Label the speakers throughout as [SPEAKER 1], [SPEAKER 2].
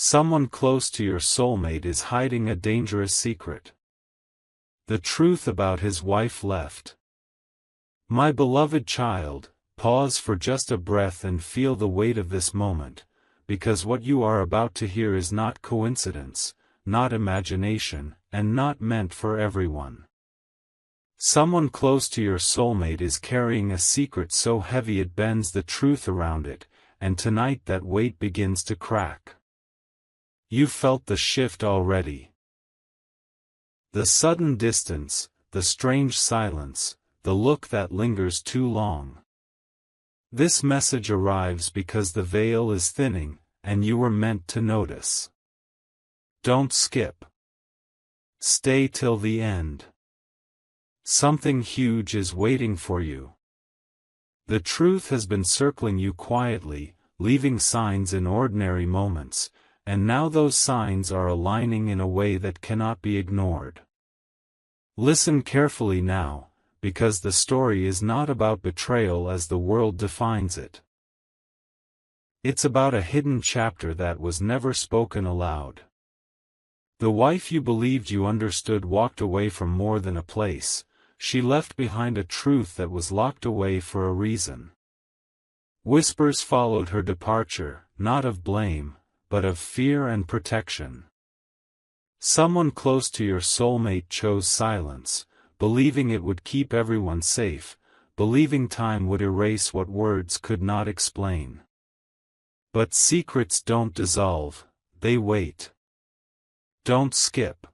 [SPEAKER 1] Someone close to your soulmate is hiding a dangerous secret. The truth about his wife left. My beloved child, pause for just a breath and feel the weight of this moment, because what you are about to hear is not coincidence, not imagination, and not meant for everyone. Someone close to your soulmate is carrying a secret so heavy it bends the truth around it, and tonight that weight begins to crack. You felt the shift already. The sudden distance, the strange silence, the look that lingers too long. This message arrives because the veil is thinning, and you were meant to notice. Don't skip. Stay till the end. Something huge is waiting for you. The truth has been circling you quietly, leaving signs in ordinary moments, and now those signs are aligning in a way that cannot be ignored. Listen carefully now, because the story is not about betrayal as the world defines it. It's about a hidden chapter that was never spoken aloud. The wife you believed you understood walked away from more than a place. She left behind a truth that was locked away for a reason. Whispers followed her departure, not of blame, but of fear and protection. Someone close to your soulmate chose silence, believing it would keep everyone safe, believing time would erase what words could not explain. But secrets don't dissolve, they wait. Don't skip.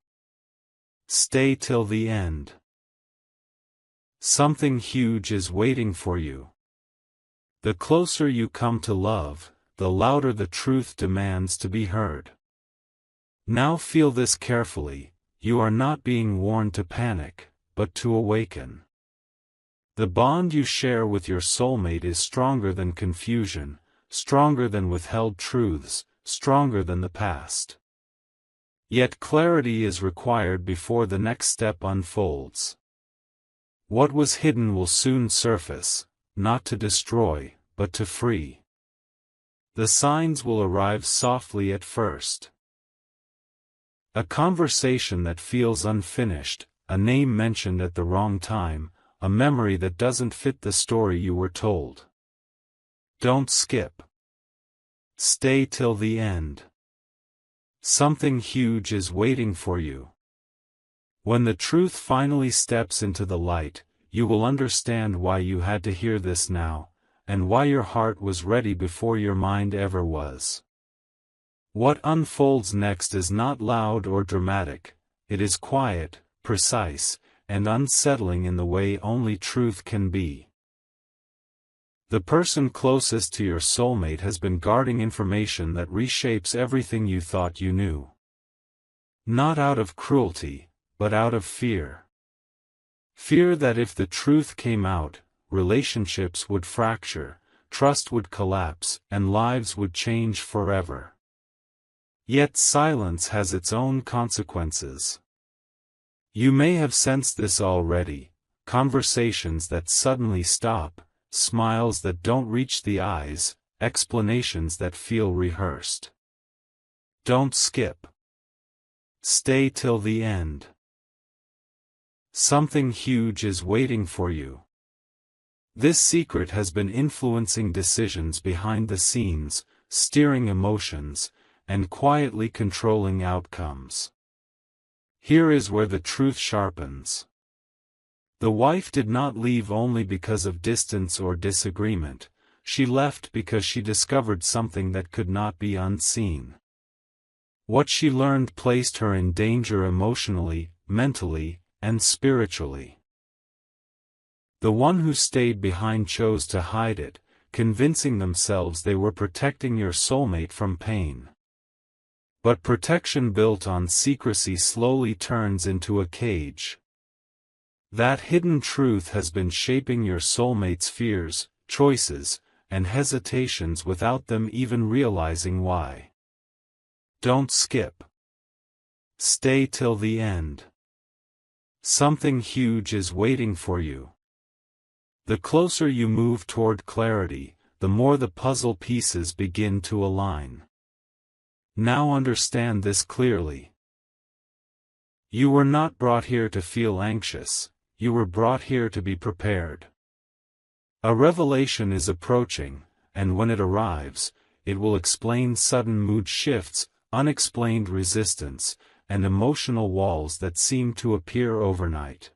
[SPEAKER 1] Stay till the end. Something huge is waiting for you. The closer you come to love, the louder the truth demands to be heard. Now feel this carefully, you are not being warned to panic, but to awaken. The bond you share with your soulmate is stronger than confusion, stronger than withheld truths, stronger than the past. Yet clarity is required before the next step unfolds. What was hidden will soon surface, not to destroy, but to free. The signs will arrive softly at first. A conversation that feels unfinished, a name mentioned at the wrong time, a memory that doesn't fit the story you were told. Don't skip. Stay till the end. Something huge is waiting for you. When the truth finally steps into the light, you will understand why you had to hear this now, and why your heart was ready before your mind ever was. What unfolds next is not loud or dramatic, it is quiet, precise, and unsettling in the way only truth can be. The person closest to your soulmate has been guarding information that reshapes everything you thought you knew. Not out of cruelty, but out of fear. Fear that if the truth came out, relationships would fracture, trust would collapse, and lives would change forever. Yet silence has its own consequences. You may have sensed this already, conversations that suddenly stop, smiles that don't reach the eyes, explanations that feel rehearsed. Don't skip. Stay till the end. Something huge is waiting for you. This secret has been influencing decisions behind the scenes, steering emotions, and quietly controlling outcomes. Here is where the truth sharpens. The wife did not leave only because of distance or disagreement, she left because she discovered something that could not be unseen. What she learned placed her in danger emotionally, mentally, and spiritually. The one who stayed behind chose to hide it, convincing themselves they were protecting your soulmate from pain. But protection built on secrecy slowly turns into a cage. That hidden truth has been shaping your soulmate's fears, choices, and hesitations without them even realizing why. Don't skip. Stay till the end. Something huge is waiting for you. The closer you move toward clarity, the more the puzzle pieces begin to align. Now understand this clearly. You were not brought here to feel anxious, you were brought here to be prepared. A revelation is approaching, and when it arrives, it will explain sudden mood shifts, unexplained resistance, and emotional walls that seem to appear overnight.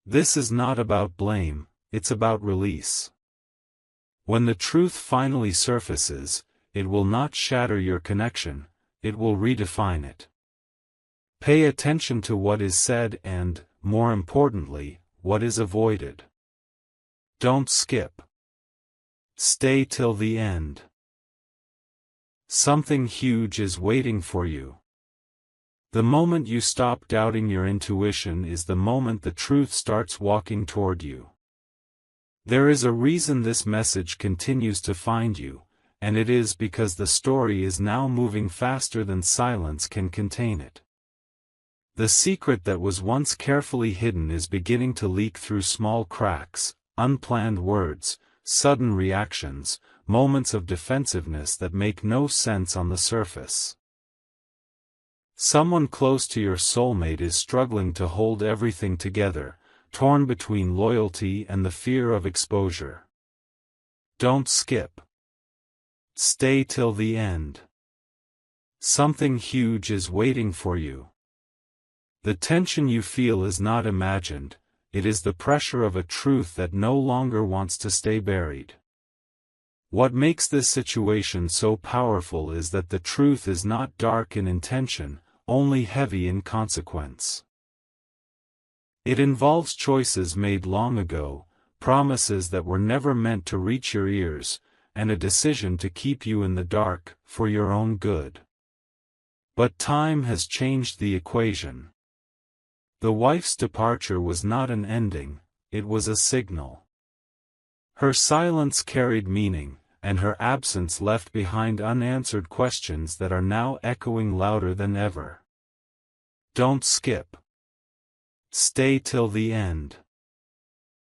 [SPEAKER 1] This is not about blame, it's about release. When the truth finally surfaces, it will not shatter your connection, it will redefine it. Pay attention to what is said and, more importantly, what is avoided. Don't skip. Stay till the end. Something huge is waiting for you. The moment you stop doubting your intuition is the moment the truth starts walking toward you. There is a reason this message continues to find you, and it is because the story is now moving faster than silence can contain it. The secret that was once carefully hidden is beginning to leak through small cracks, unplanned words, sudden reactions, moments of defensiveness that make no sense on the surface. Someone close to your soulmate is struggling to hold everything together, torn between loyalty and the fear of exposure. Don't skip. Stay till the end. Something huge is waiting for you. The tension you feel is not imagined, it is the pressure of a truth that no longer wants to stay buried. What makes this situation so powerful is that the truth is not dark in intention, only heavy in consequence. It involves choices made long ago, promises that were never meant to reach your ears, and a decision to keep you in the dark, for your own good. But time has changed the equation. The wife's departure was not an ending, it was a signal. Her silence carried meaning, and her absence left behind unanswered questions that are now echoing louder than ever. Don't skip. Stay till the end.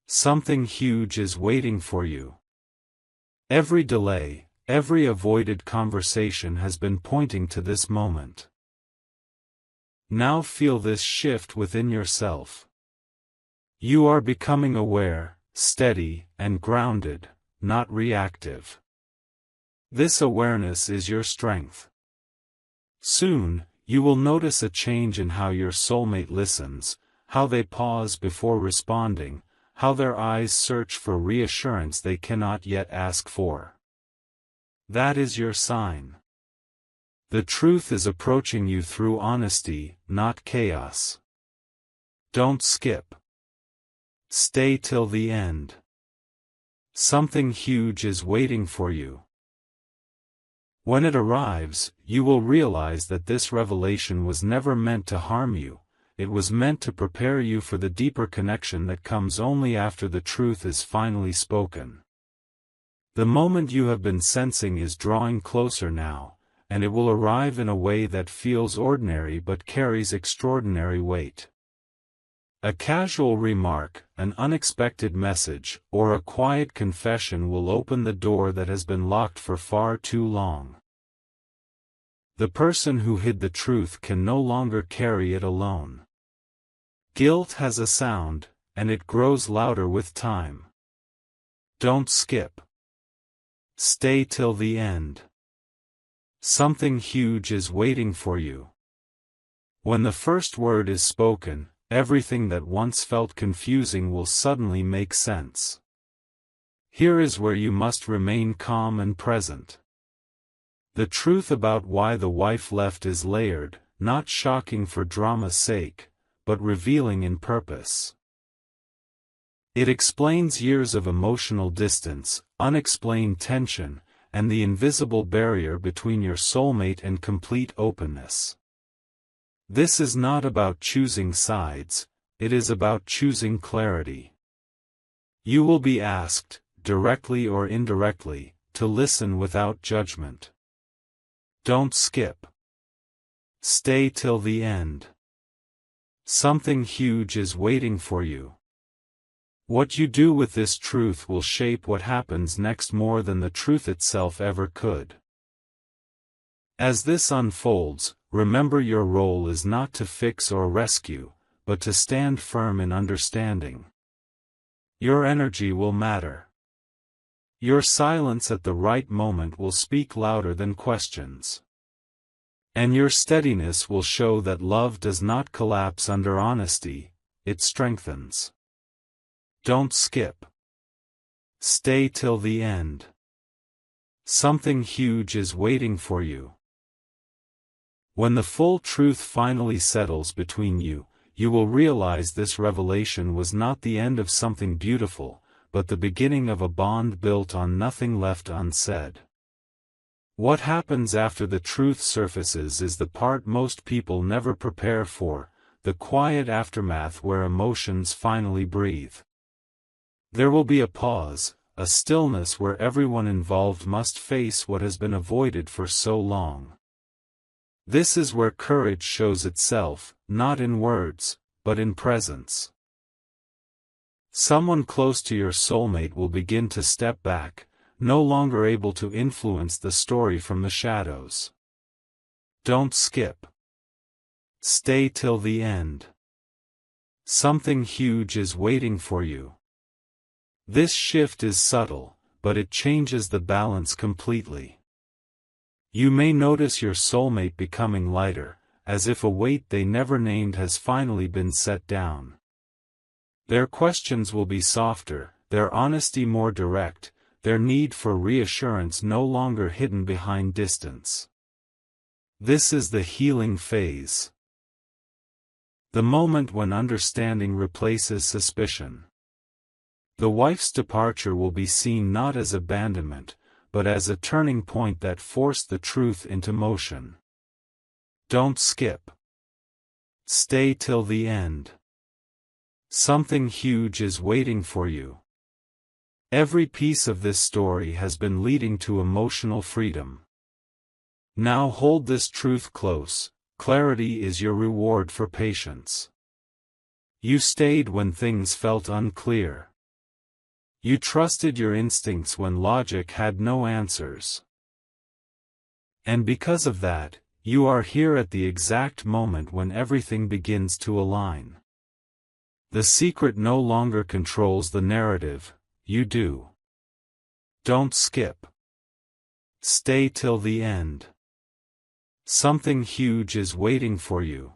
[SPEAKER 1] Something huge is waiting for you. Every delay, every avoided conversation has been pointing to this moment. Now feel this shift within yourself. You are becoming aware, steady, and grounded, not reactive. This awareness is your strength. Soon, you will notice a change in how your soulmate listens, how they pause before responding, how their eyes search for reassurance they cannot yet ask for. That is your sign. The truth is approaching you through honesty, not chaos. Don't skip. Stay till the end. Something huge is waiting for you. When it arrives, you will realize that this revelation was never meant to harm you, it was meant to prepare you for the deeper connection that comes only after the truth is finally spoken. The moment you have been sensing is drawing closer now, and it will arrive in a way that feels ordinary but carries extraordinary weight. A casual remark, an unexpected message, or a quiet confession will open the door that has been locked for far too long. The person who hid the truth can no longer carry it alone. Guilt has a sound, and it grows louder with time. Don't skip. Stay till the end. Something huge is waiting for you. When the first word is spoken, everything that once felt confusing will suddenly make sense. Here is where you must remain calm and present. The truth about why the wife left is layered, not shocking for drama's sake, but revealing in purpose. It explains years of emotional distance, unexplained tension, and the invisible barrier between your soulmate and complete openness. This is not about choosing sides, it is about choosing clarity. You will be asked, directly or indirectly, to listen without judgment. Don't skip. Stay till the end. Something huge is waiting for you. What you do with this truth will shape what happens next more than the truth itself ever could. As this unfolds, remember your role is not to fix or rescue, but to stand firm in understanding. Your energy will matter. Your silence at the right moment will speak louder than questions. And your steadiness will show that love does not collapse under honesty, it strengthens. Don't skip. Stay till the end. Something huge is waiting for you. When the full truth finally settles between you, you will realize this revelation was not the end of something beautiful, but the beginning of a bond built on nothing left unsaid. What happens after the truth surfaces is the part most people never prepare for, the quiet aftermath where emotions finally breathe. There will be a pause, a stillness where everyone involved must face what has been avoided for so long. This is where courage shows itself, not in words, but in presence. Someone close to your soulmate will begin to step back, no longer able to influence the story from the shadows. Don't skip. Stay till the end. Something huge is waiting for you. This shift is subtle, but it changes the balance completely. You may notice your soulmate becoming lighter, as if a weight they never named has finally been set down. Their questions will be softer, their honesty more direct, their need for reassurance no longer hidden behind distance. This is the healing phase. The moment when understanding replaces suspicion. The wife's departure will be seen not as abandonment, but as a turning point that forced the truth into motion. Don't skip. Stay till the end. Something huge is waiting for you. Every piece of this story has been leading to emotional freedom. Now hold this truth close, clarity is your reward for patience. You stayed when things felt unclear. You trusted your instincts when logic had no answers. And because of that, you are here at the exact moment when everything begins to align. The secret no longer controls the narrative, you do. Don't skip. Stay till the end. Something huge is waiting for you.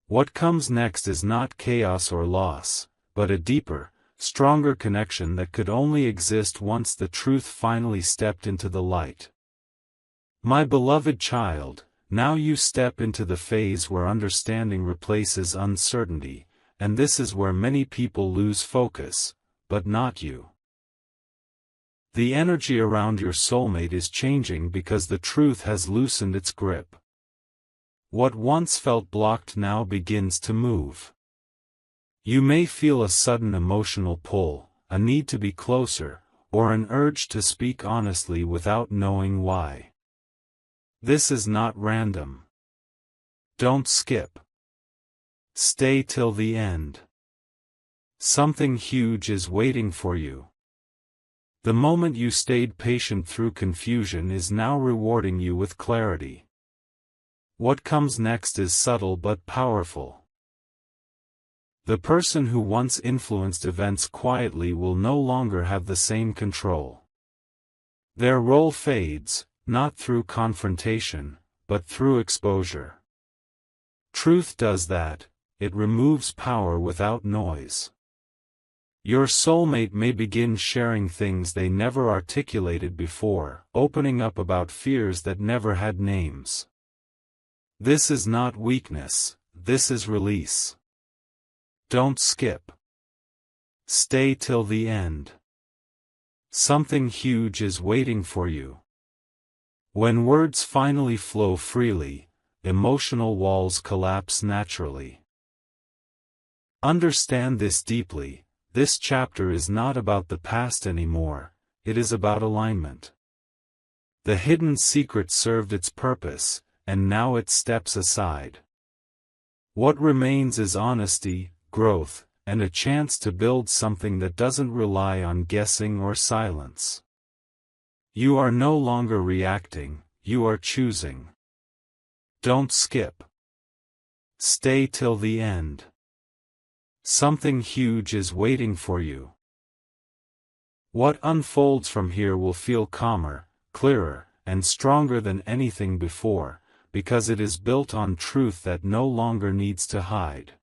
[SPEAKER 1] What comes next is not chaos or loss, but a deeper, stronger connection that could only exist once the truth finally stepped into the light. My beloved child, now you step into the phase where understanding replaces uncertainty, and this is where many people lose focus, but not you. The energy around your soulmate is changing because the truth has loosened its grip. What once felt blocked now begins to move. You may feel a sudden emotional pull, a need to be closer, or an urge to speak honestly without knowing why. This is not random. Don't skip. Stay till the end. Something huge is waiting for you. The moment you stayed patient through confusion is now rewarding you with clarity. What comes next is subtle but powerful. The person who once influenced events quietly will no longer have the same control. Their role fades, not through confrontation, but through exposure. Truth does that, it removes power without noise. Your soulmate may begin sharing things they never articulated before, opening up about fears that never had names. This is not weakness, this is release. Don't skip. Stay till the end. Something huge is waiting for you. When words finally flow freely, emotional walls collapse naturally. Understand this deeply, this chapter is not about the past anymore, it is about alignment. The hidden secret served its purpose, and now it steps aside. What remains is honesty, growth, and a chance to build something that doesn't rely on guessing or silence. You are no longer reacting, you are choosing. Don't skip. Stay till the end. Something huge is waiting for you. What unfolds from here will feel calmer, clearer, and stronger than anything before, because it is built on truth that no longer needs to hide.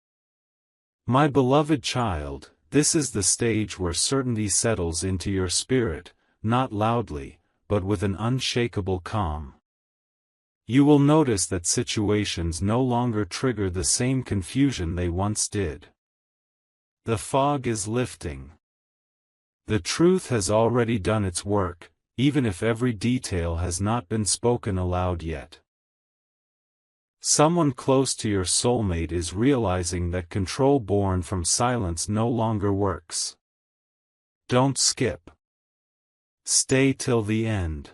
[SPEAKER 1] My beloved child, this is the stage where certainty settles into your spirit, not loudly, but with an unshakable calm. You will notice that situations no longer trigger the same confusion they once did. The fog is lifting. The truth has already done its work, even if every detail has not been spoken aloud yet. Someone close to your soulmate is realizing that control born from silence no longer works. Don't skip. Stay till the end.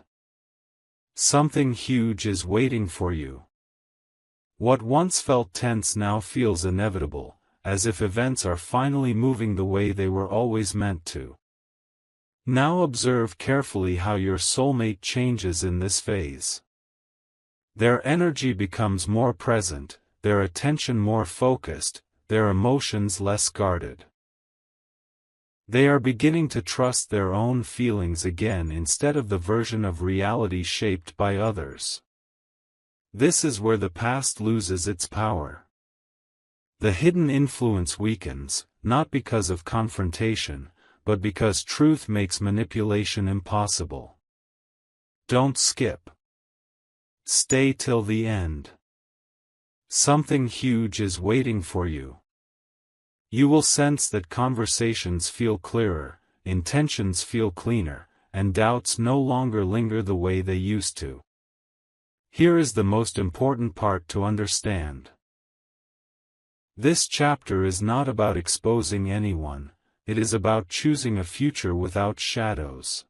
[SPEAKER 1] Something huge is waiting for you. What once felt tense now feels inevitable, as if events are finally moving the way they were always meant to. Now observe carefully how your soulmate changes in this phase. Their energy becomes more present, their attention more focused, their emotions less guarded. They are beginning to trust their own feelings again instead of the version of reality shaped by others. This is where the past loses its power. The hidden influence weakens, not because of confrontation, but because truth makes manipulation impossible. Don't skip. Stay till the end. Something huge is waiting for you. You will sense that conversations feel clearer, intentions feel cleaner, and doubts no longer linger the way they used to. Here is the most important part to understand. This chapter is not about exposing anyone, it is about choosing a future without shadows.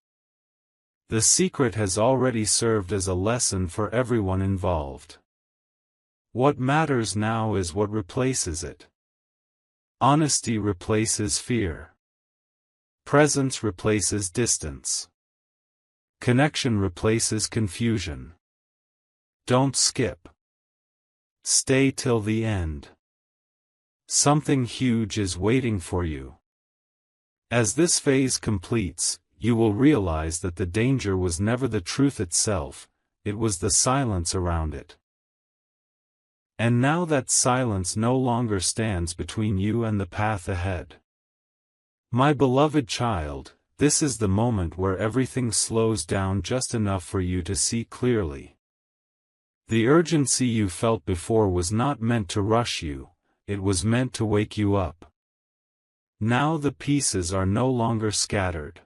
[SPEAKER 1] The secret has already served as a lesson for everyone involved. What matters now is what replaces it. Honesty replaces fear. Presence replaces distance. Connection replaces confusion. Don't skip. Stay till the end. Something huge is waiting for you. As this phase completes, you will realize that the danger was never the truth itself, it was the silence around it. And now that silence no longer stands between you and the path ahead. My beloved child, this is the moment where everything slows down just enough for you to see clearly. The urgency you felt before was not meant to rush you, it was meant to wake you up. Now the pieces are no longer scattered.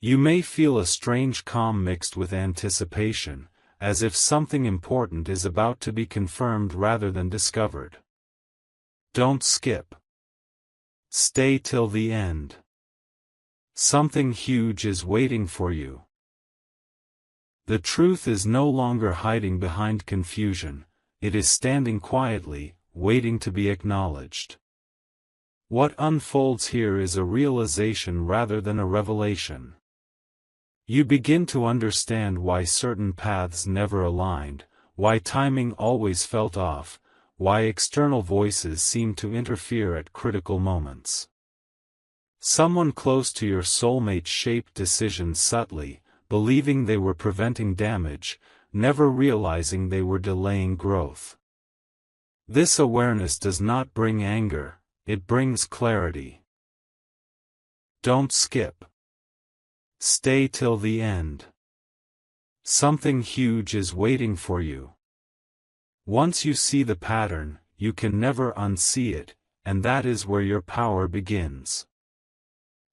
[SPEAKER 1] You may feel a strange calm mixed with anticipation, as if something important is about to be confirmed rather than discovered. Don't skip. Stay till the end. Something huge is waiting for you. The truth is no longer hiding behind confusion, it is standing quietly, waiting to be acknowledged. What unfolds here is a realization rather than a revelation. You begin to understand why certain paths never aligned, why timing always felt off, why external voices seem to interfere at critical moments. Someone close to your soulmate shaped decisions subtly, believing they were preventing damage, never realizing they were delaying growth. This awareness does not bring anger, it brings clarity. Don't skip. Stay till the end. Something huge is waiting for you. Once you see the pattern, you can never unsee it, and that is where your power begins.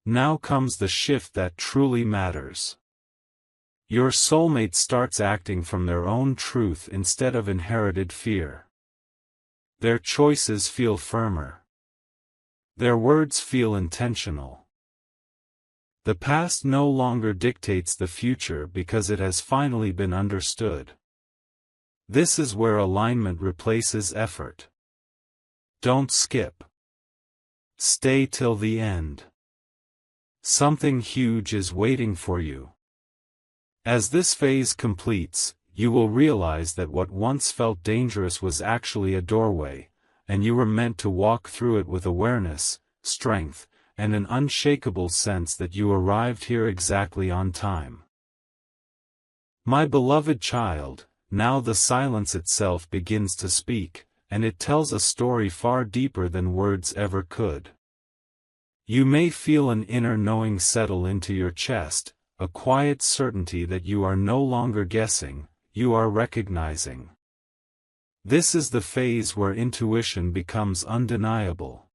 [SPEAKER 1] Now comes the shift that truly matters. Your soulmate starts acting from their own truth instead of inherited fear. Their choices feel firmer. Their words feel intentional. The past no longer dictates the future because it has finally been understood. This is where alignment replaces effort. Don't skip. Stay till the end. Something huge is waiting for you. As this phase completes, you will realize that what once felt dangerous was actually a doorway, and you were meant to walk through it with awareness, strength, and an unshakable sense that you arrived here exactly on time. My beloved child, now the silence itself begins to speak, and it tells a story far deeper than words ever could. You may feel an inner knowing settle into your chest, a quiet certainty that you are no longer guessing, you are recognizing. This is the phase where intuition becomes undeniable.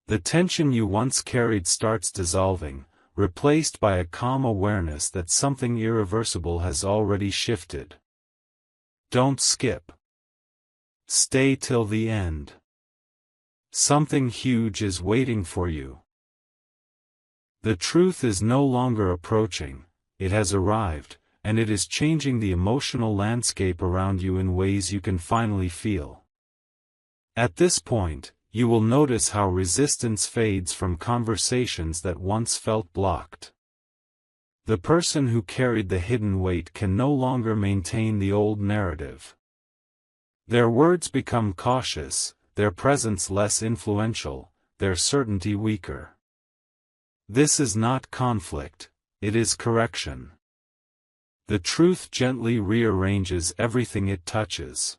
[SPEAKER 1] The tension you once carried starts dissolving, replaced by a calm awareness that something irreversible has already shifted. Don't skip. Stay till the end. Something huge is waiting for you. The truth is no longer approaching, it has arrived, and it is changing the emotional landscape around you in ways you can finally feel. At this point, you will notice how resistance fades from conversations that once felt blocked. The person who carried the hidden weight can no longer maintain the old narrative. Their words become cautious, their presence less influential, their certainty weaker. This is not conflict, it is correction. The truth gently rearranges everything it touches.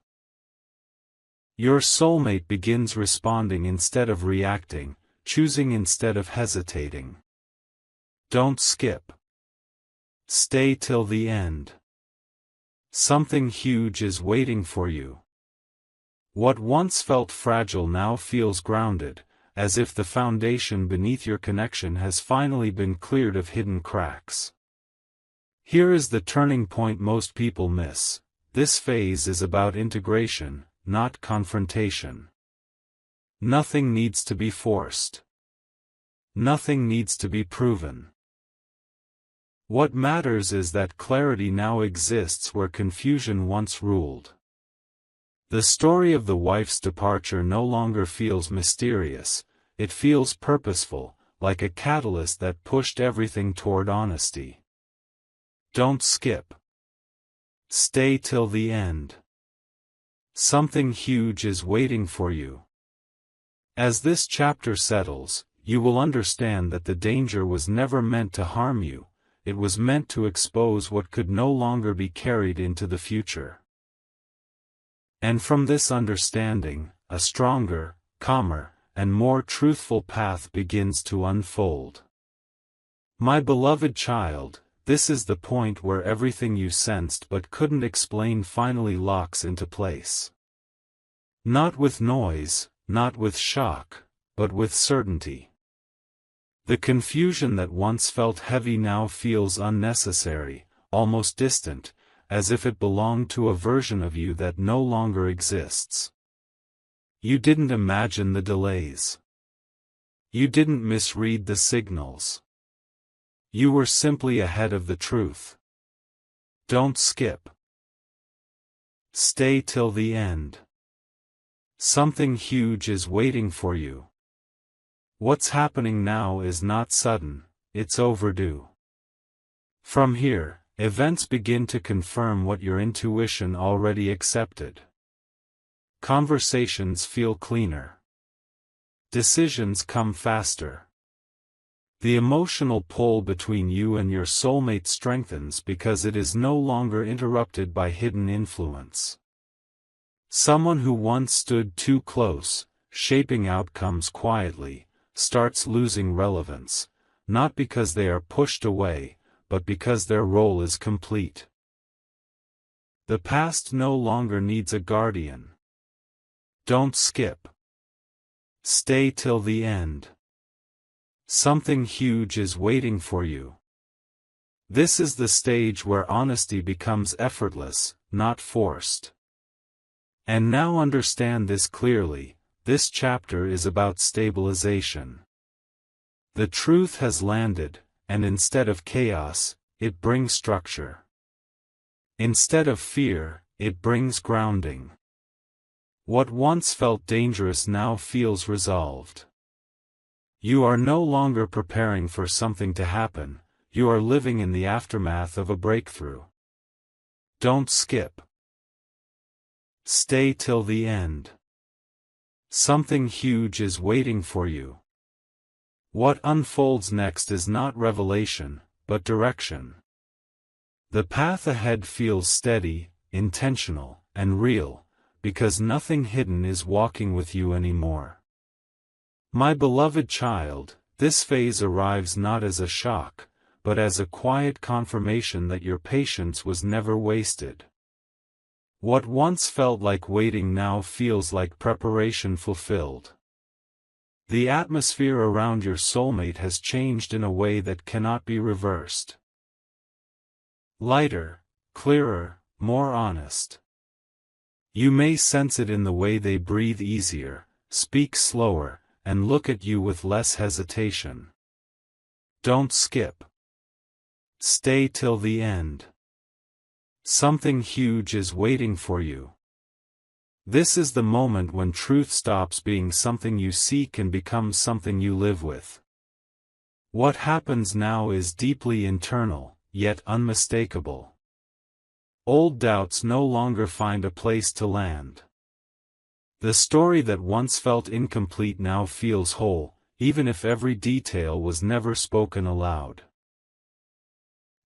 [SPEAKER 1] Your soulmate begins responding instead of reacting, choosing instead of hesitating. Don't skip. Stay till the end. Something huge is waiting for you. What once felt fragile now feels grounded, as if the foundation beneath your connection has finally been cleared of hidden cracks. Here is the turning point most people miss. This phase is about integration, not confrontation. Nothing needs to be forced. Nothing needs to be proven. What matters is that clarity now exists where confusion once ruled. The story of the wife's departure no longer feels mysterious, it feels purposeful, like a catalyst that pushed everything toward honesty. Don't skip. Stay till the end. Something huge is waiting for you. As this chapter settles, you will understand that the danger was never meant to harm you, it was meant to expose what could no longer be carried into the future. And from this understanding, a stronger, calmer, and more truthful path begins to unfold. My beloved child, this is the point where everything you sensed but couldn't explain finally locks into place. Not with noise, not with shock, but with certainty. The confusion that once felt heavy now feels unnecessary, almost distant, as if it belonged to a version of you that no longer exists. You didn't imagine the delays. You didn't misread the signals. You were simply ahead of the truth. Don't skip. Stay till the end. Something huge is waiting for you. What's happening now is not sudden, it's overdue. From here, events begin to confirm what your intuition already accepted. Conversations feel cleaner. Decisions come faster. The emotional pull between you and your soulmate strengthens because it is no longer interrupted by hidden influence. Someone who once stood too close, shaping outcomes quietly, starts losing relevance, not because they are pushed away, but because their role is complete. The past no longer needs a guardian. Don't skip. Stay till the end. Something huge is waiting for you. This is the stage where honesty becomes effortless, not forced. And now understand this clearly, this chapter is about stabilization. The truth has landed, and instead of chaos, it brings structure. Instead of fear, it brings grounding. What once felt dangerous now feels resolved. You are no longer preparing for something to happen, you are living in the aftermath of a breakthrough. Don't skip. Stay till the end. Something huge is waiting for you. What unfolds next is not revelation, but direction. The path ahead feels steady, intentional, and real, because nothing hidden is walking with you anymore. My beloved child, this phase arrives not as a shock, but as a quiet confirmation that your patience was never wasted. What once felt like waiting now feels like preparation fulfilled. The atmosphere around your soulmate has changed in a way that cannot be reversed. Lighter, clearer, more honest. You may sense it in the way they breathe easier, speak slower, and look at you with less hesitation. Don't skip. Stay till the end. Something huge is waiting for you. This is the moment when truth stops being something you seek and becomes something you live with. What happens now is deeply internal, yet unmistakable. Old doubts no longer find a place to land. The story that once felt incomplete now feels whole, even if every detail was never spoken aloud.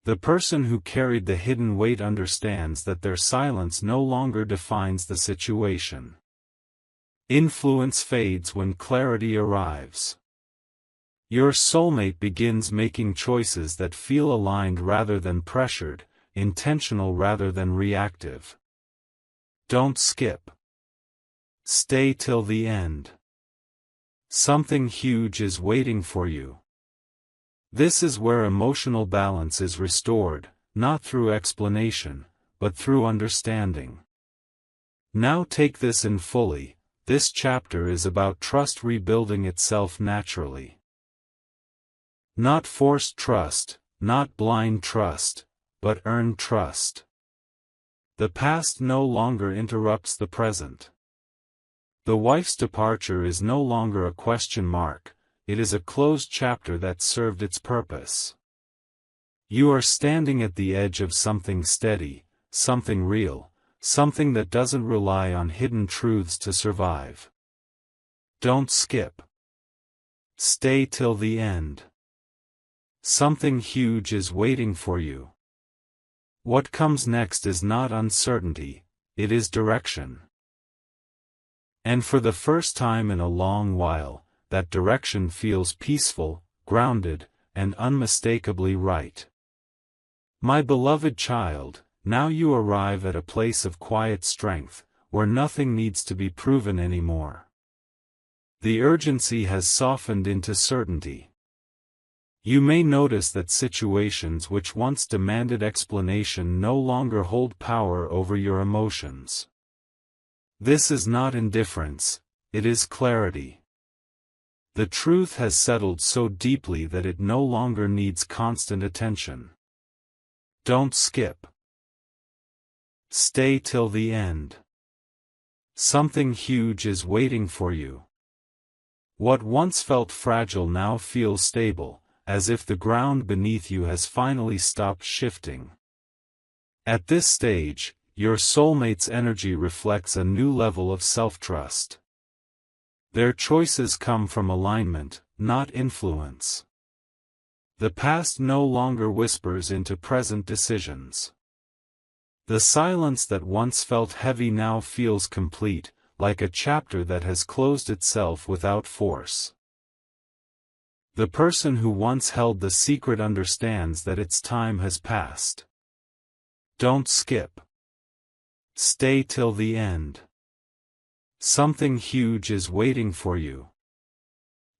[SPEAKER 1] The person who carried the hidden weight understands that their silence no longer defines the situation. Influence fades when clarity arrives. Your soulmate begins making choices that feel aligned rather than pressured, intentional rather than reactive. Don't skip. Stay till the end. Something huge is waiting for you. This is where emotional balance is restored, not through explanation, but through understanding. Now take this in fully. This chapter is about trust rebuilding itself naturally. Not forced trust, not blind trust, but earned trust. The past no longer interrupts the present. The wife's departure is no longer a question mark. It is a closed chapter that served its purpose. You are standing at the edge of something steady, something real, something that doesn't rely on hidden truths to survive. Don't skip. Stay till the end. Something huge is waiting for you. What comes next is not uncertainty, it is direction. And for the first time in a long while, that direction feels peaceful, grounded, and unmistakably right. My beloved child, now you arrive at a place of quiet strength, where nothing needs to be proven anymore. The urgency has softened into certainty. You may notice that situations which once demanded explanation no longer hold power over your emotions. This is not indifference, it is clarity. The truth has settled so deeply that it no longer needs constant attention. Don't skip. Stay till the end. Something huge is waiting for you. What once felt fragile now feels stable, as if the ground beneath you has finally stopped shifting. At this stage, your soulmate's energy reflects a new level of self-trust. Their choices come from alignment, not influence. The past no longer whispers into present decisions. The silence that once felt heavy now feels complete, like a chapter that has closed itself without force. The person who once held the secret understands that its time has passed. Don't skip. Stay till the end. Something huge is waiting for you.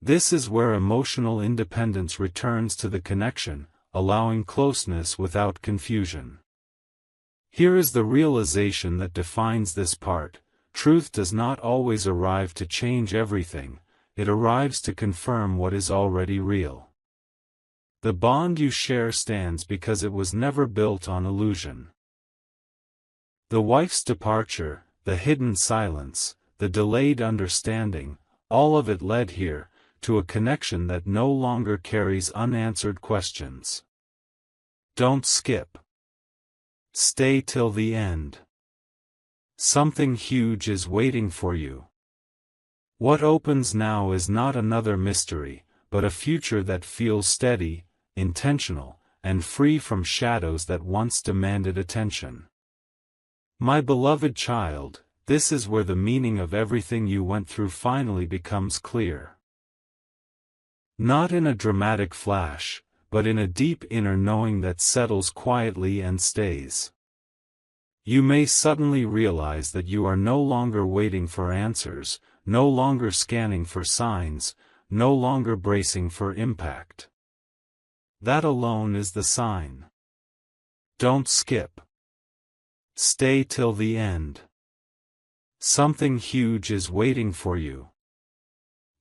[SPEAKER 1] This is where emotional independence returns to the connection, allowing closeness without confusion. Here is the realization that defines this part: truth does not always arrive to change everything, it arrives to confirm what is already real. The bond you share stands because it was never built on illusion. The wife's departure, the hidden silence, the delayed understanding, all of it led here, to a connection that no longer carries unanswered questions. Don't skip. Stay till the end. Something huge is waiting for you. What opens now is not another mystery, but a future that feels steady, intentional, and free from shadows that once demanded attention. My beloved child, this is where the meaning of everything you went through finally becomes clear. Not in a dramatic flash, but in a deep inner knowing that settles quietly and stays. You may suddenly realize that you are no longer waiting for answers, no longer scanning for signs, no longer bracing for impact. That alone is the sign. Don't skip. Stay till the end. Something huge is waiting for you.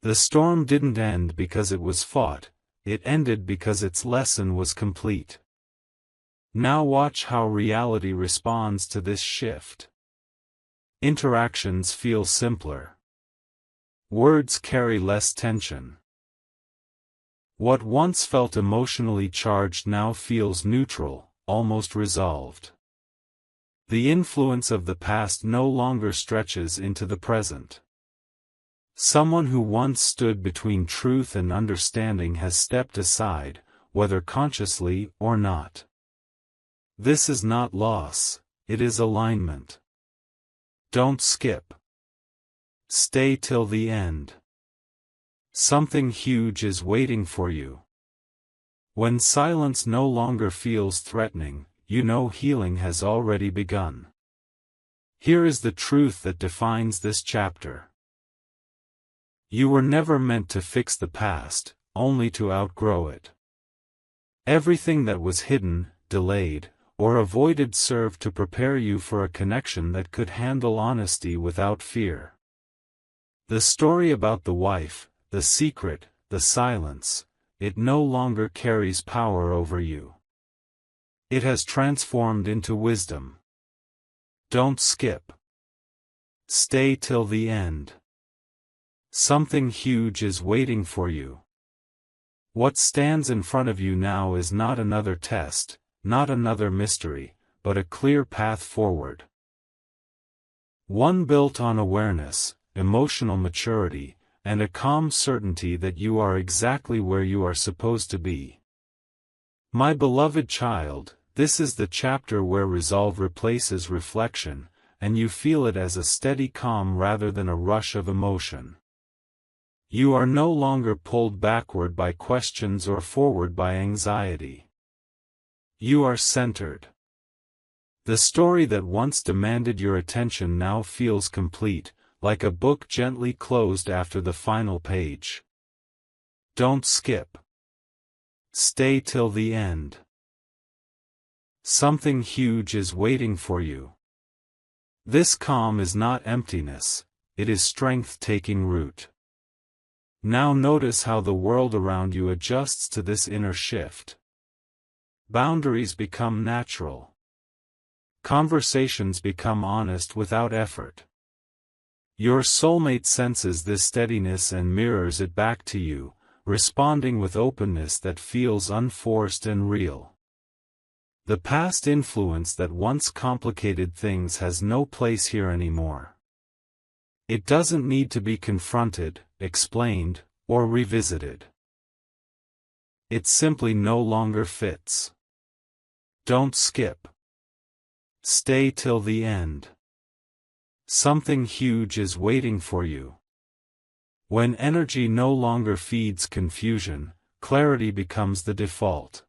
[SPEAKER 1] The storm didn't end because it was fought, it ended because its lesson was complete. Now watch how reality responds to this shift. Interactions feel simpler. Words carry less tension. What once felt emotionally charged now feels neutral, almost resolved. The influence of the past no longer stretches into the present. Someone who once stood between truth and understanding has stepped aside, whether consciously or not. This is not loss, it is alignment. Don't skip. Stay till the end. Something huge is waiting for you. When silence no longer feels threatening, you know healing has already begun. Here is the truth that defines this chapter. You were never meant to fix the past, only to outgrow it. Everything that was hidden, delayed, or avoided served to prepare you for a connection that could handle honesty without fear. The story about the wife, the secret, the silence, it no longer carries power over you. It has transformed into wisdom. Don't skip. Stay till the end. Something huge is waiting for you. What stands in front of you now is not another test, not another mystery, but a clear path forward. One built on awareness, emotional maturity, and a calm certainty that you are exactly where you are supposed to be. My beloved child, this is the chapter where resolve replaces reflection, and you feel it as a steady calm rather than a rush of emotion. You are no longer pulled backward by questions or forward by anxiety. You are centered. The story that once demanded your attention now feels complete, like a book gently closed after the final page. Don't skip. Stay till the end. Something huge is waiting for you. This calm is not emptiness, it is strength taking root. Now notice how the world around you adjusts to this inner shift. Boundaries become natural. Conversations become honest without effort. Your soulmate senses this steadiness and mirrors it back to you, responding with openness that feels unforced and real. The past influence that once complicated things has no place here anymore. It doesn't need to be confronted, explained, or revisited. It simply no longer fits. Don't skip. Stay till the end. Something huge is waiting for you. When energy no longer feeds confusion, clarity becomes the default.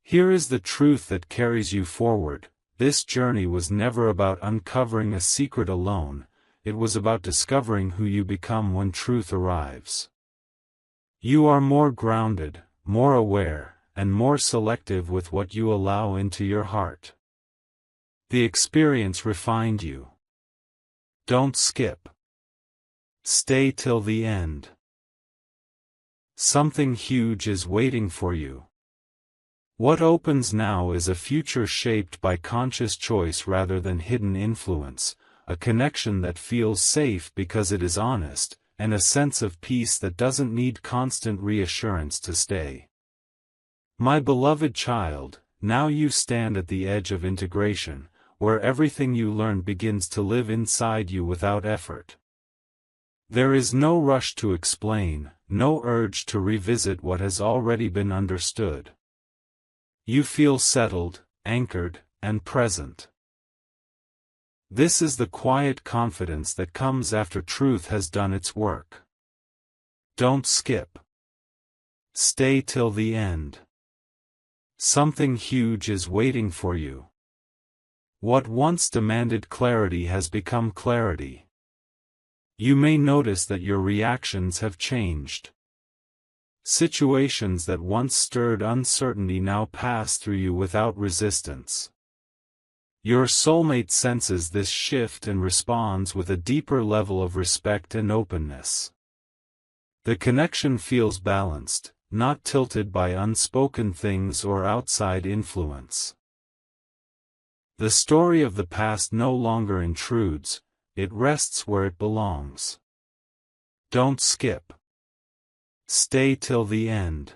[SPEAKER 1] Here is the truth that carries you forward. This journey was never about uncovering a secret alone, it was about discovering who you become when truth arrives. You are more grounded, more aware, and more selective with what you allow into your heart. The experience refined you. Don't skip. Stay till the end. Something huge is waiting for you. What opens now is a future shaped by conscious choice rather than hidden influence, a connection that feels safe because it is honest, and a sense of peace that doesn't need constant reassurance to stay. My beloved child, now you stand at the edge of integration, where everything you learned begins to live inside you without effort. There is no rush to explain, no urge to revisit what has already been understood. You feel settled, anchored, and present. This is the quiet confidence that comes after truth has done its work. Don't skip. Stay till the end. Something huge is waiting for you. What once demanded clarity has become clarity. You may notice that your reactions have changed. Situations that once stirred uncertainty now pass through you without resistance. Your soulmate senses this shift and responds with a deeper level of respect and openness. The connection feels balanced, not tilted by unspoken things or outside influence. The story of the past no longer intrudes, it rests where it belongs. Don't skip. Stay till the end.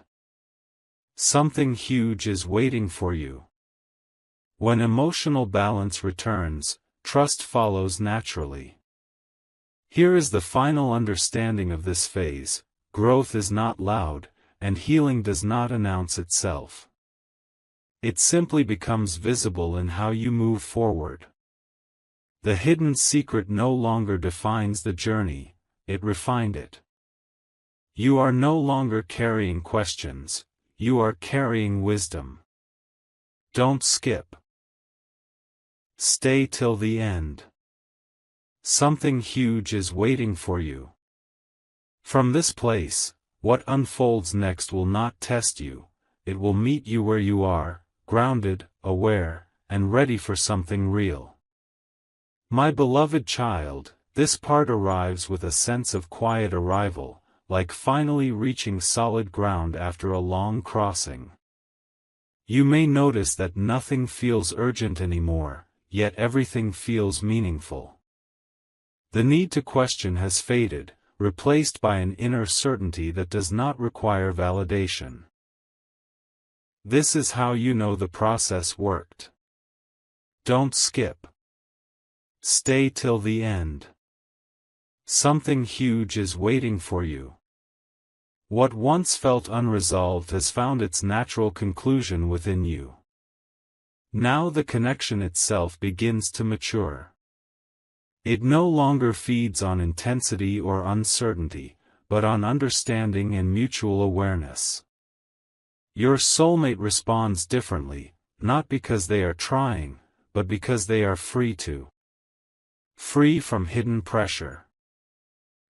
[SPEAKER 1] Something huge is waiting for you. When emotional balance returns, trust follows naturally. Here is the final understanding of this phase: growth is not loud, and healing does not announce itself. It simply becomes visible in how you move forward. The hidden secret no longer defines the journey, it refined it. You are no longer carrying questions, you are carrying wisdom. Don't skip. Stay till the end. Something huge is waiting for you. From this place, what unfolds next will not test you, it will meet you where you are, grounded, aware, and ready for something real. My beloved child, this part arrives with a sense of quiet arrival, like finally reaching solid ground after a long crossing. You may notice that nothing feels urgent anymore, yet everything feels meaningful. The need to question has faded, replaced by an inner certainty that does not require validation. This is how you know the process worked. Don't skip. Stay till the end. Something huge is waiting for you. What once felt unresolved has found its natural conclusion within you. Now the connection itself begins to mature. It no longer feeds on intensity or uncertainty, but on understanding and mutual awareness. Your soulmate responds differently, not because they are trying, but because they are free to. Free from hidden pressure.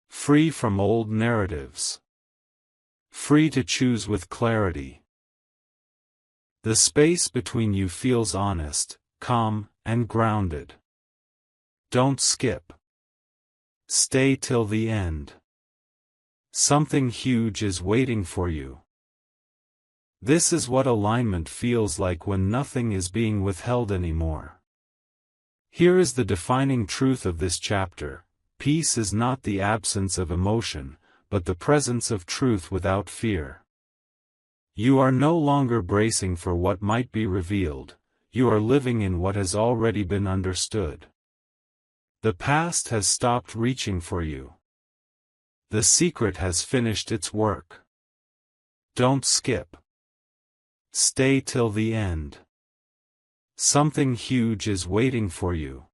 [SPEAKER 1] Free from old narratives. Free to choose with clarity. The space between you feels honest, calm, and grounded. Don't skip. Stay till the end. Something huge is waiting for you. This is what alignment feels like when nothing is being withheld anymore. Here is the defining truth of this chapter: peace is not the absence of emotion, but the presence of truth without fear. You are no longer bracing for what might be revealed, you are living in what has already been understood. The past has stopped reaching for you. The secret has finished its work. Don't skip. Stay till the end. Something huge is waiting for you.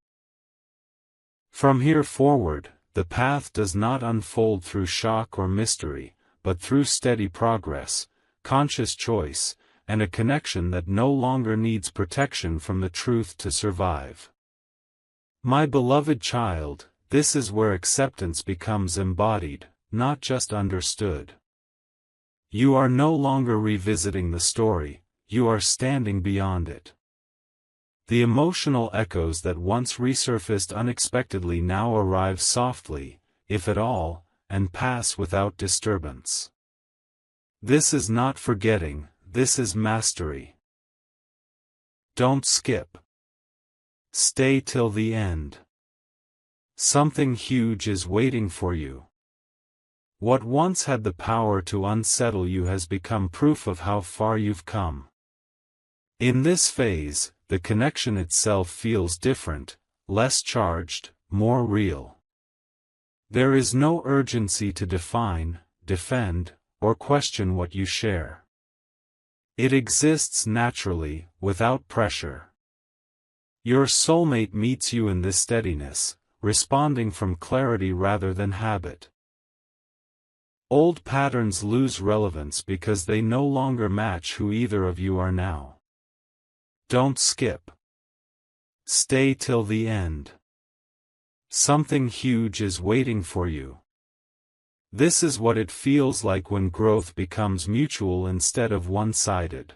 [SPEAKER 1] From here forward, the path does not unfold through shock or mystery, but through steady progress, conscious choice, and a connection that no longer needs protection from the truth to survive. My beloved child, this is where acceptance becomes embodied, not just understood. You are no longer revisiting the story, you are standing beyond it. The emotional echoes that once resurfaced unexpectedly now arrive softly, if at all, and pass without disturbance. This is not forgetting, this is mastery. Don't skip. Stay till the end. Something huge is waiting for you. What once had the power to unsettle you has become proof of how far you've come. In this phase, the connection itself feels different, less charged, more real. There is no urgency to define, defend, or question what you share. It exists naturally, without pressure. Your soulmate meets you in this steadiness, responding from clarity rather than habit. Old patterns lose relevance because they no longer match who either of you are now. Don't skip. Stay till the end. Something huge is waiting for you. This is what it feels like when growth becomes mutual instead of one-sided.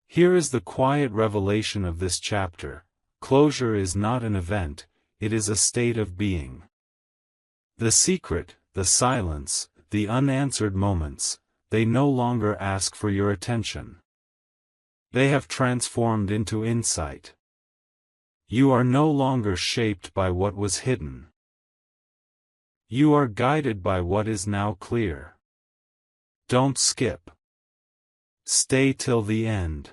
[SPEAKER 1] Here is the quiet revelation of this chapter: closure is not an event, it is a state of being. The secret, the silence, the unanswered moments, they no longer ask for your attention. They have transformed into insight. You are no longer shaped by what was hidden. You are guided by what is now clear. Don't skip. Stay till the end.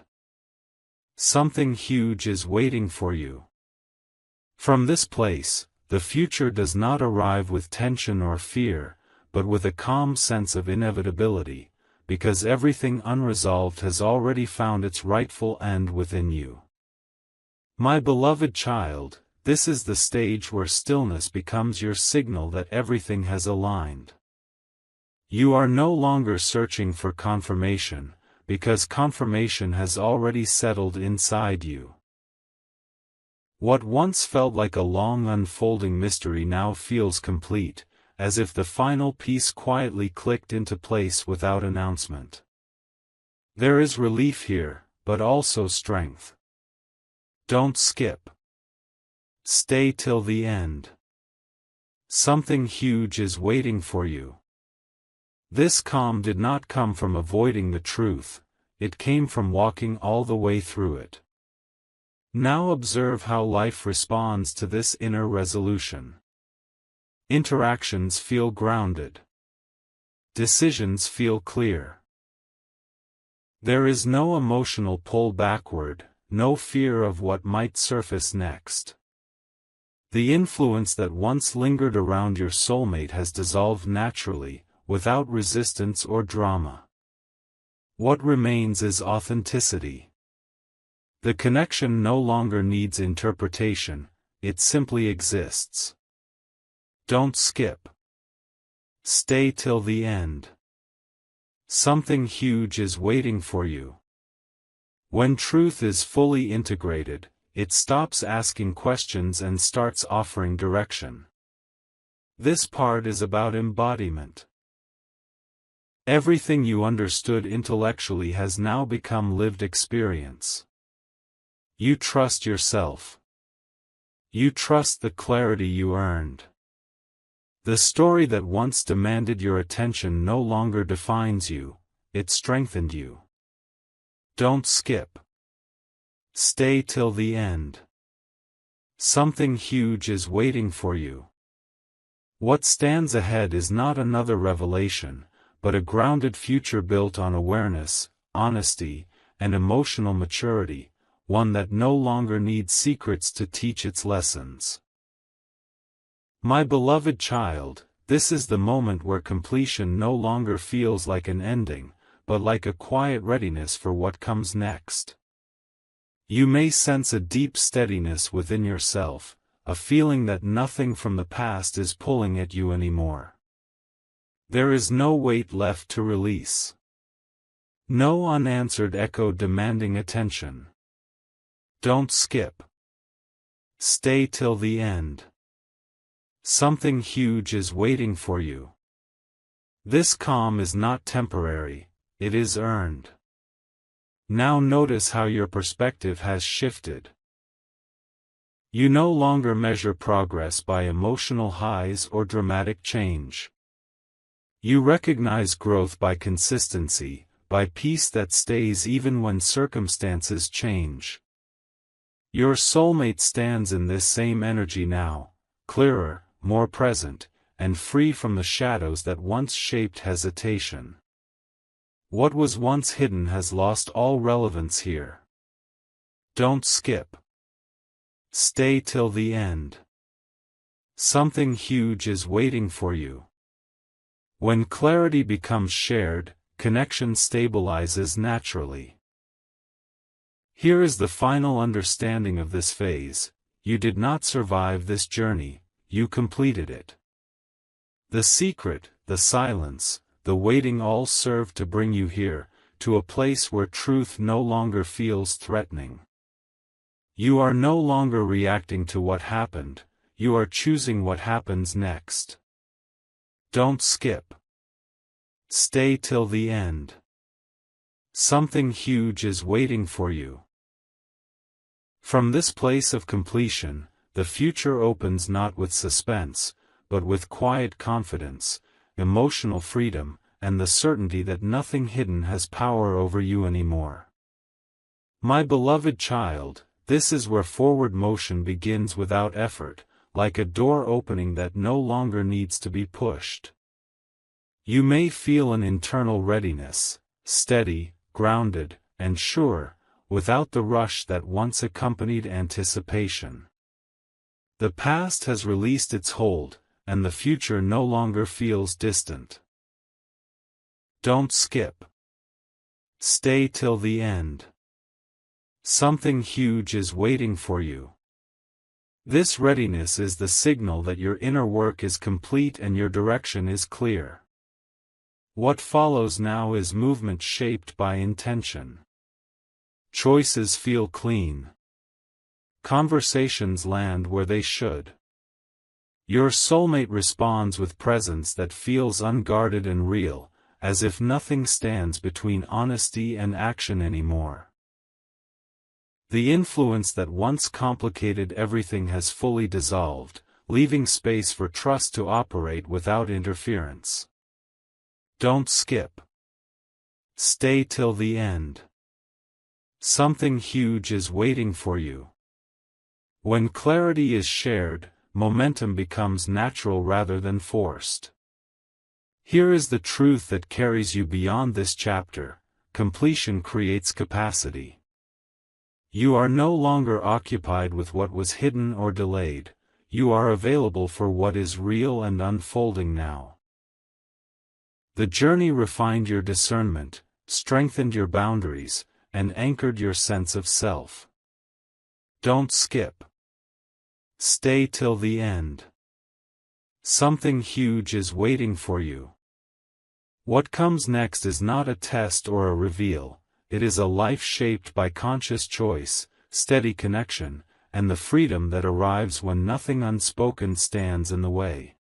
[SPEAKER 1] Something huge is waiting for you. From this place, the future does not arrive with tension or fear, but with a calm sense of inevitability, because everything unresolved has already found its rightful end within you. My beloved child, this is the stage where stillness becomes your signal that everything has aligned. You are no longer searching for confirmation, because confirmation has already settled inside you. What once felt like a long unfolding mystery now feels complete, as if the final piece quietly clicked into place without announcement. There is relief here, but also strength. Don't skip. Stay till the end. Something huge is waiting for you. This calm did not come from avoiding the truth, it came from walking all the way through it. Now observe how life responds to this inner resolution. Interactions feel grounded. Decisions feel clear. There is no emotional pull backward, no fear of what might surface next. The influence that once lingered around your soulmate has dissolved naturally, without resistance or drama. What remains is authenticity. The connection no longer needs interpretation, it simply exists. Don't skip. Stay till the end. Something huge is waiting for you. When truth is fully integrated, it stops asking questions and starts offering direction. This part is about embodiment. Everything you understood intellectually has now become lived experience. You trust yourself. You trust the clarity you earned. The story that once demanded your attention no longer defines you, it strengthened you. Don't skip. Stay till the end. Something huge is waiting for you. What stands ahead is not another revelation, but a grounded future built on awareness, honesty, and emotional maturity, one that no longer needs secrets to teach its lessons. My beloved child, this is the moment where completion no longer feels like an ending, but like a quiet readiness for what comes next. You may sense a deep steadiness within yourself, a feeling that nothing from the past is pulling at you anymore. There is no weight left to release. No unanswered echo demanding attention. Don't skip. Stay till the end. Something huge is waiting for you. This calm is not temporary, it is earned. Now notice how your perspective has shifted. You no longer measure progress by emotional highs or dramatic change. You recognize growth by consistency, by peace that stays even when circumstances change. Your soulmate stands in this same energy now, clearer, more present, and free from the shadows that once shaped hesitation. What was once hidden has lost all relevance here. Don't skip. Stay till the end. Something huge is waiting for you. When clarity becomes shared, connection stabilizes naturally. Here is the final understanding of this phase: you did not survive this journey, you completed it. The secret, the silence, the waiting all serve to bring you here, to a place where truth no longer feels threatening. You are no longer reacting to what happened, you are choosing what happens next. Don't skip. Stay till the end. Something huge is waiting for you. From this place of completion, the future opens not with suspense, but with quiet confidence, emotional freedom, and the certainty that nothing hidden has power over you anymore. My beloved child, this is where forward motion begins without effort, like a door opening that no longer needs to be pushed. You may feel an internal readiness, steady, grounded, and sure, without the rush that once accompanied anticipation. The past has released its hold, and the future no longer feels distant. Don't skip. Stay till the end. Something huge is waiting for you. This readiness is the signal that your inner work is complete and your direction is clear. What follows now is movement shaped by intention. Choices feel clean. Conversations land where they should. Your soulmate responds with presence that feels unguarded and real, as if nothing stands between honesty and action anymore. The influence that once complicated everything has fully dissolved, leaving space for trust to operate without interference. Don't skip. Stay till the end. Something huge is waiting for you. When clarity is shared, momentum becomes natural rather than forced. Here is the truth that carries you beyond this chapter: completion creates capacity. You are no longer occupied with what was hidden or delayed, you are available for what is real and unfolding now. The journey refined your discernment, strengthened your boundaries, and anchored your sense of self. Don't skip. Stay till the end. Something huge is waiting for you. What comes next is not a test or a reveal. It is a life shaped by conscious choice, steady connection, and the freedom that arrives when nothing unspoken stands in the way.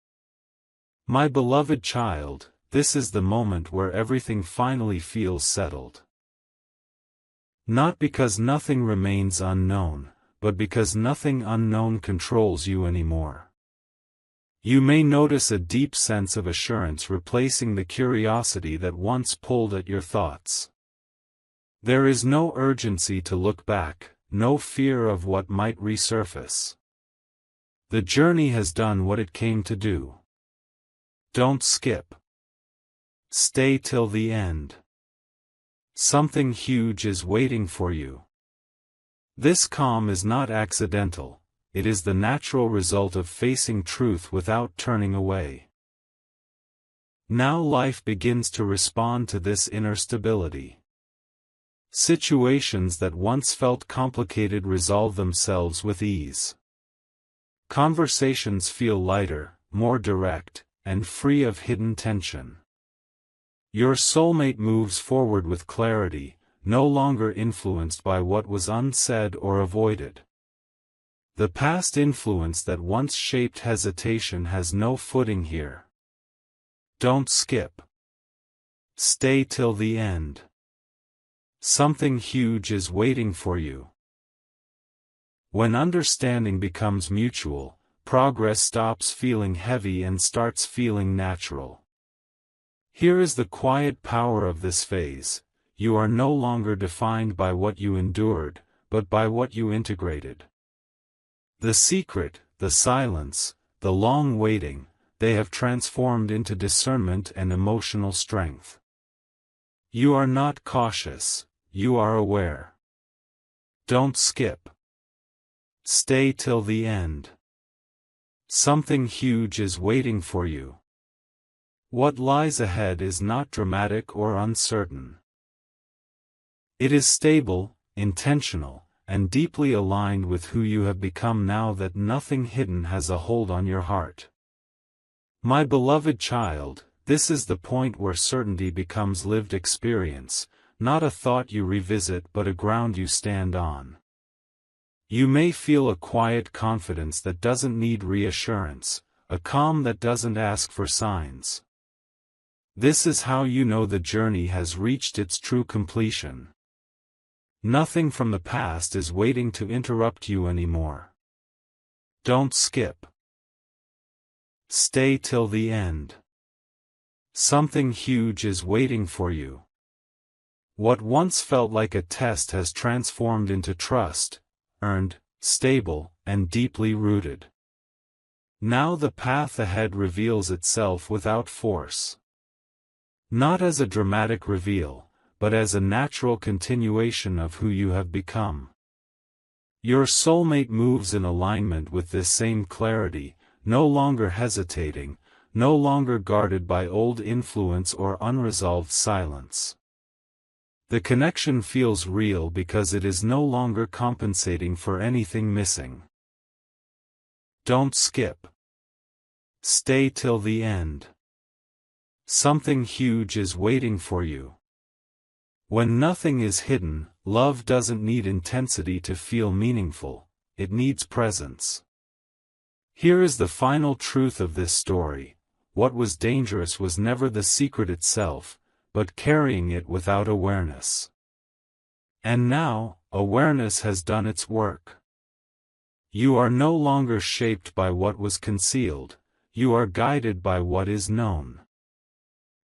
[SPEAKER 1] My beloved child, this is the moment where everything finally feels settled. Not because nothing remains unknown, but because nothing unknown controls you anymore. You may notice a deep sense of assurance replacing the curiosity that once pulled at your thoughts. There is no urgency to look back, no fear of what might resurface. The journey has done what it came to do. Don't skip. Stay till the end. Something huge is waiting for you. This calm is not accidental, it is the natural result of facing truth without turning away. Now life begins to respond to this inner stability. Situations that once felt complicated resolve themselves with ease. Conversations feel lighter, more direct, and free of hidden tension. Your soulmate moves forward with clarity, no longer influenced by what was unsaid or avoided. The past influence that once shaped hesitation has no footing here. Don't skip. Stay till the end. Something huge is waiting for you. When understanding becomes mutual, progress stops feeling heavy and starts feeling natural. Here is the quiet power of this phase: you are no longer defined by what you endured, but by what you integrated. The secret, the silence, the long waiting, they have transformed into discernment and emotional strength. You are not cautious, you are aware. Don't skip. Stay till the end. Something huge is waiting for you. What lies ahead is not dramatic or uncertain. It is stable, intentional, and deeply aligned with who you have become now that nothing hidden has a hold on your heart. My beloved child, this is the point where certainty becomes lived experience, not a thought you revisit but a ground you stand on. You may feel a quiet confidence that doesn't need reassurance, a calm that doesn't ask for signs. This is how you know the journey has reached its true completion. Nothing from the past is waiting to interrupt you anymore. Don't skip. Stay till the end. Something huge is waiting for you. What once felt like a test has transformed into trust, earned, stable, and deeply rooted. Now the path ahead reveals itself without force. Not as a dramatic reveal, but as a natural continuation of who you have become. Your soulmate moves in alignment with this same clarity, no longer hesitating, no longer guarded by old influence or unresolved silence. The connection feels real because it is no longer compensating for anything missing. Don't skip. Stay till the end. Something huge is waiting for you. When nothing is hidden, love doesn't need intensity to feel meaningful, it needs presence. Here is the final truth of this story: what was dangerous was never the secret itself, but carrying it without awareness. And now, awareness has done its work. You are no longer shaped by what was concealed, you are guided by what is known.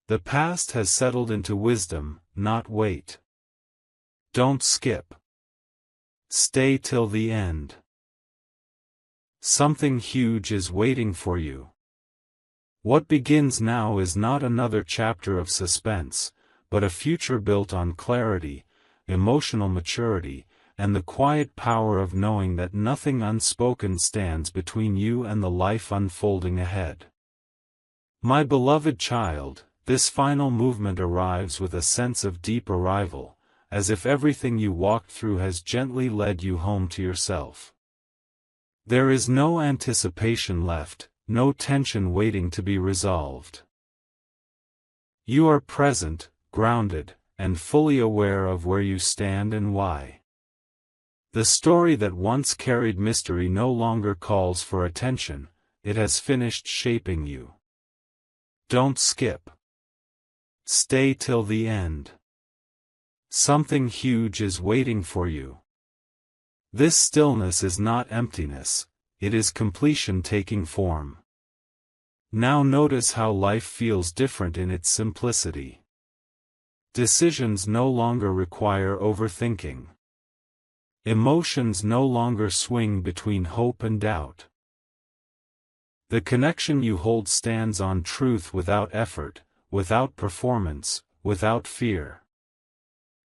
[SPEAKER 1] The past has settled into wisdom, not weight. Don't skip. Stay till the end. Something huge is waiting for you. What begins now is not another chapter of suspense, but a future built on clarity, emotional maturity, and the quiet power of knowing that nothing unspoken stands between you and the life unfolding ahead. My beloved child, this final movement arrives with a sense of deep arrival, as if everything you walked through has gently led you home to yourself. There is no anticipation left, no tension waiting to be resolved. You are present, grounded, and fully aware of where you stand and why. The story that once carried mystery no longer calls for attention, it has finished shaping you. Don't skip. Stay till the end. Something huge is waiting for you. This stillness is not emptiness, it is completion taking form. Now notice how life feels different in its simplicity. Decisions no longer require overthinking. Emotions no longer swing between hope and doubt. The connection you hold stands on truth without effort, without performance, without fear.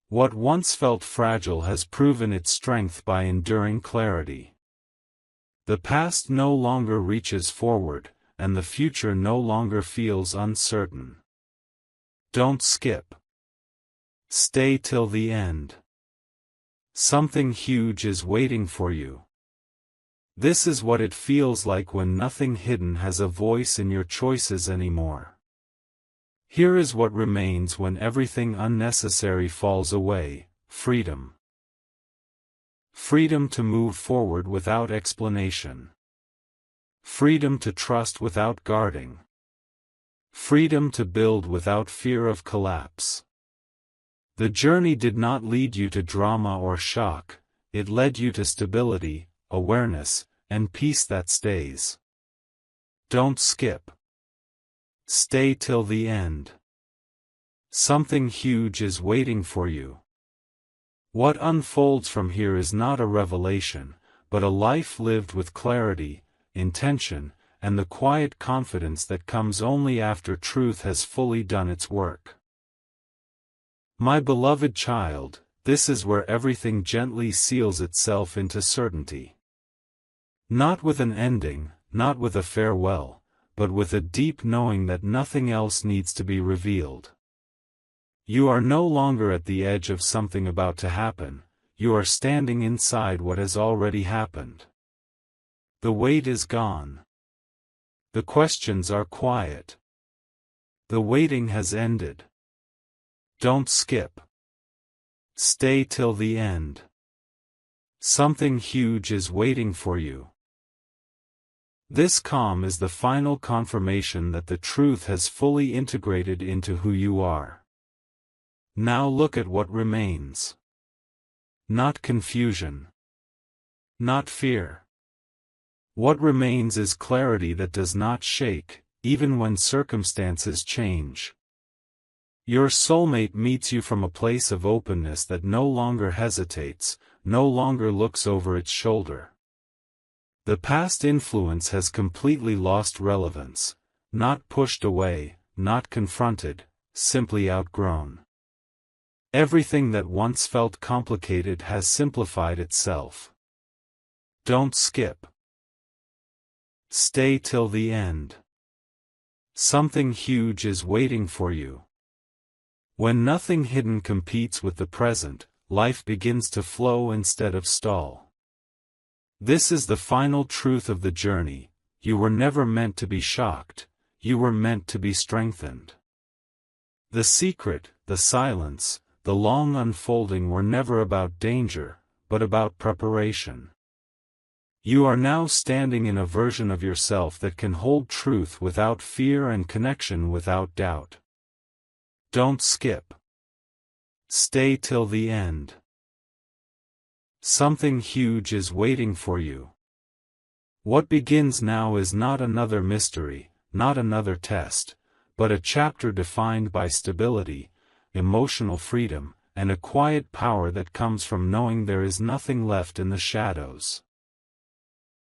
[SPEAKER 1] What once felt fragile has proven its strength by enduring clarity. The past no longer reaches forward, and the future no longer feels uncertain. Don't skip. Stay till the end. Something huge is waiting for you. This is what it feels like when nothing hidden has a voice in your choices anymore. Here is what remains when everything unnecessary falls away: freedom. Freedom to move forward without explanation. Freedom to trust without guarding. Freedom to build without fear of collapse. The journey did not lead you to drama or shock, it led you to stability, awareness, and peace that stays. Don't skip. Stay till the end. Something huge is waiting for you. What unfolds from here is not a revelation, but a life lived with clarity, intention, and the quiet confidence that comes only after truth has fully done its work. My beloved child, This is where everything gently seals itself into certainty. Not with an ending, not with a farewell, but with a deep knowing that nothing else needs to be revealed. You are no longer at the edge of something about to happen, you are standing inside what has already happened. The wait is gone. The questions are quiet. The waiting has ended. Don't skip. Stay till the end. Something huge is waiting for you. This calm is the final confirmation that the truth has fully integrated into who you are. Now look at what remains. Not confusion. Not fear. What remains is clarity that does not shake, even when circumstances change. Your soulmate meets you from a place of openness that no longer hesitates, no longer looks over its shoulder. The past influence has completely lost relevance, not pushed away, not confronted, simply outgrown. Everything that once felt complicated has simplified itself. Don't skip. Stay till the end. Something huge is waiting for you. When nothing hidden competes with the present, life begins to flow instead of stall. This is the final truth of the journey. You were never meant to be shocked, you were meant to be strengthened. The secret, the silence, the long unfolding were never about danger, but about preparation. You are now standing in a version of yourself that can hold truth without fear and connection without doubt. Don't skip. Stay till the end. Something huge is waiting for you. What begins now is not another mystery, not another test, but a chapter defined by stability, emotional freedom, and a quiet power that comes from knowing there is nothing left in the shadows.